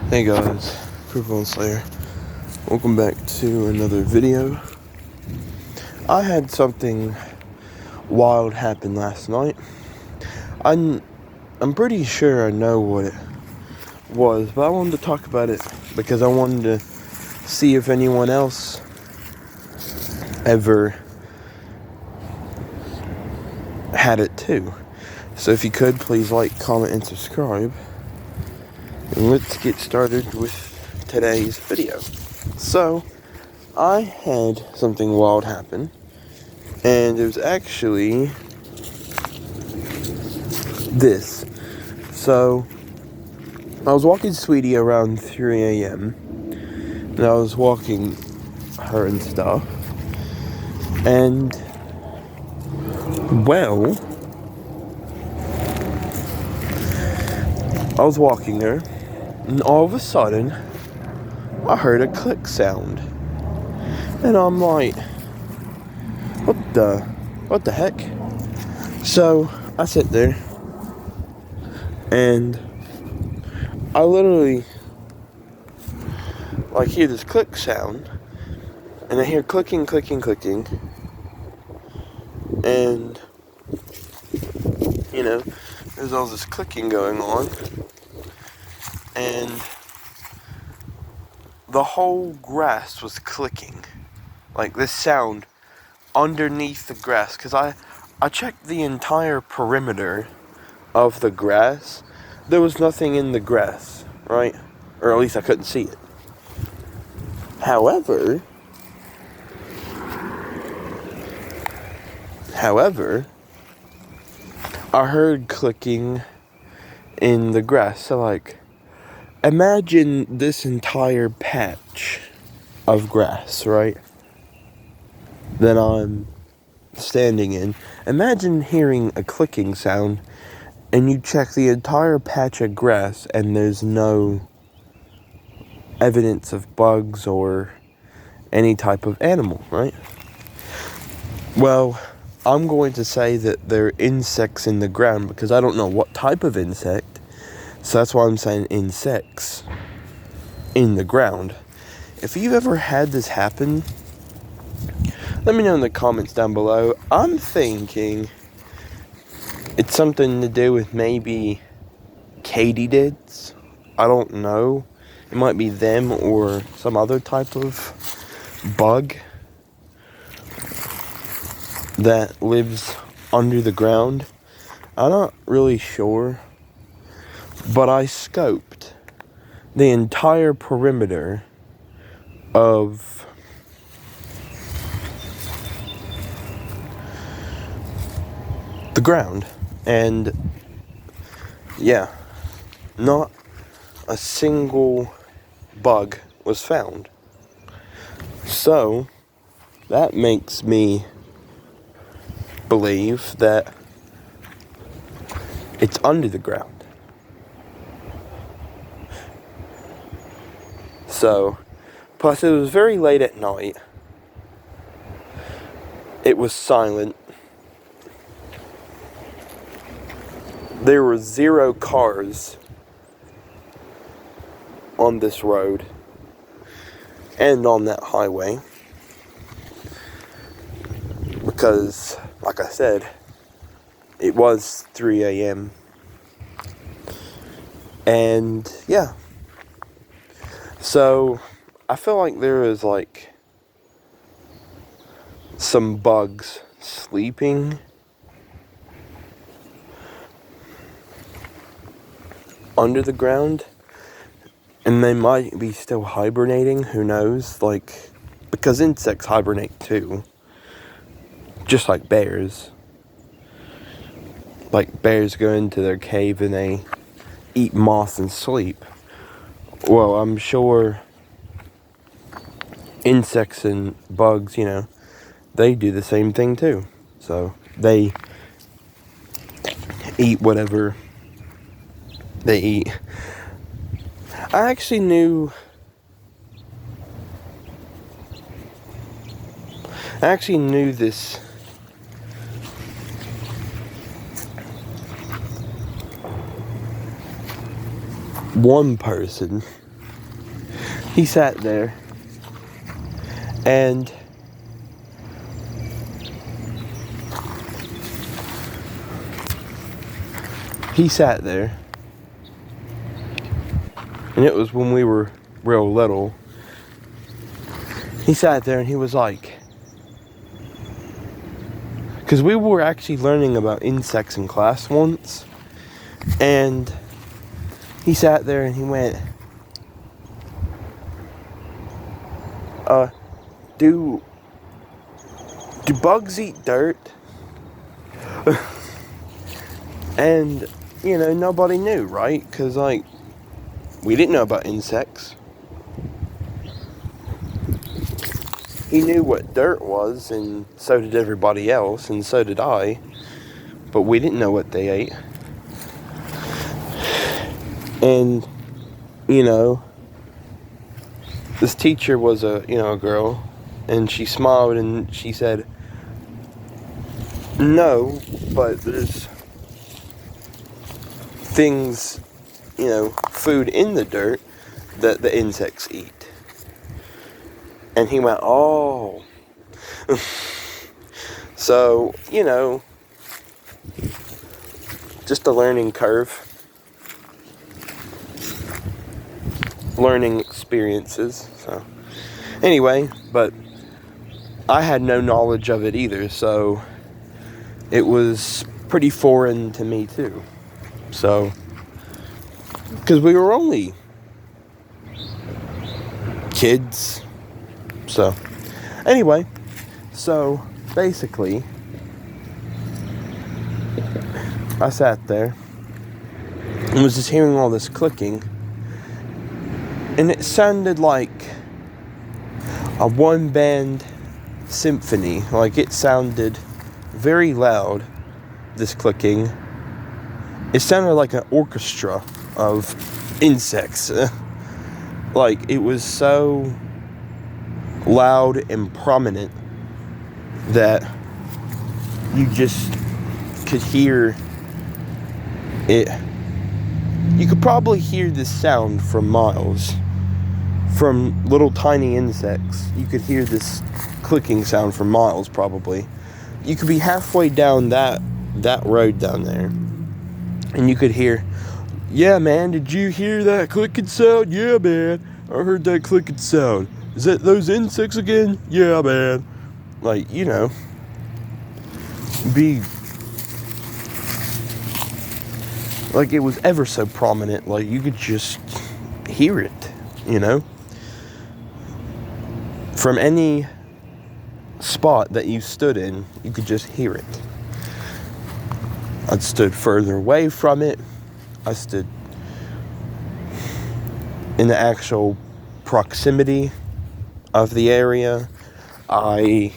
Hey guys, Purple Slayer. Welcome back to another video. I had something wild happen last night. I'm pretty sure I know what it was, but I wanted to talk about it because I wanted to see if anyone else ever had it too. So if you could, please like, comment, and subscribe. And let's get started with today's video. So, I had something wild happen, and it was actually this. So, I was walking Sweetie around 3 a.m., and I was walking her and stuff, and, well, I was walking her, and all of a sudden, I heard a click sound, and I'm like, what the heck? So, I sit there, and I literally, hear this click sound, and I hear clicking, and, there's all this clicking going on, and the whole grass was clicking, like this sound underneath the grass, because I checked the entire perimeter of the grass. There was nothing in the grass, right? Or at least I couldn't see it. However, I heard clicking in the grass. So, imagine this entire patch of grass, right? That I'm standing in. Imagine hearing a clicking sound, and you check the entire patch of grass, and there's no evidence of bugs or any type of animal, right? Well, I'm going to say that there are insects in the ground because I don't know what type of insect. So that's why I'm saying insects in the ground. If you've ever had this happen, let me know in the comments down below. I'm thinking it's something to do with maybe katydids. I don't know. It might be them or some other type of bug that lives under the ground. I'm not really sure, but I scoped the entire perimeter of the ground, and yeah, not a single bug was found. So that makes me believe that it's under the ground. So, plus it was very late at night. It was silent. There were 0 cars on this road and on that highway. Because, like I said, it was 3 a.m. And, yeah. So, I feel like there is, some bugs sleeping under the ground. And they might be still hibernating, who knows? Because insects hibernate too. Just like bears. Bears go into their cave and they eat moss and sleep. Well, I'm sure insects and bugs, they do the same thing too. So, they eat whatever they eat. I actually knew this one person he sat there and and it was when we were real little. He sat there and he was like, because we were actually learning about insects in class once, and he sat there and he went, do bugs eat dirt? And, you know, nobody knew, right? Because, like, we didn't know about insects. He knew what dirt was, and so did everybody else, and so did I. But we didn't know what they ate. And, you know, this teacher was a girl, and she smiled and she said, no, but there's things, food in the dirt that the insects eat. And he went, oh. So, just a learning curve. Learning experiences. So, anyway, but I had no knowledge of it either, so it was pretty foreign to me too. So, because we were only kids. So, anyway, so basically, I sat there and was just hearing all this clicking, and it sounded like a one-band symphony. Like, it sounded very loud, this clicking. It sounded like an orchestra of insects. Like, it was so loud and prominent that you just could hear it. You could probably hear this sound from miles. From little tiny insects, you could hear this clicking sound for miles, probably. You could be halfway down that road down there, and you could hear, yeah, man, did you hear that clicking sound? Yeah, man, I heard that clicking sound. Is that those insects again? Yeah, man. Like, be like, it was ever so prominent. Like, you could just hear it, from any spot that you stood in, you could just hear it. I stood further away from it. I stood in the actual proximity of the area. I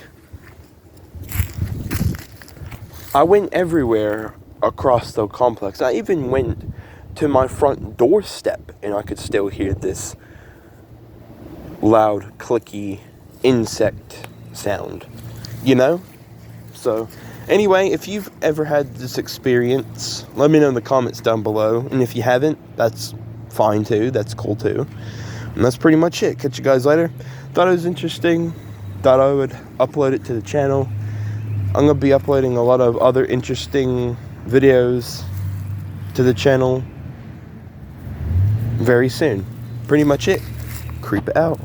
went everywhere across the complex. I even went to my front doorstep, and I could still hear this loud, clicky insect sound, So, anyway, if you've ever had this experience, let me know in the comments down below. And if you haven't, that's fine too. That's cool too. And that's pretty much it. Catch you guys later. Thought it was interesting. Thought I would upload it to the channel. I'm going to be uploading a lot of other interesting videos to the channel very soon. Pretty much it. Creep it out.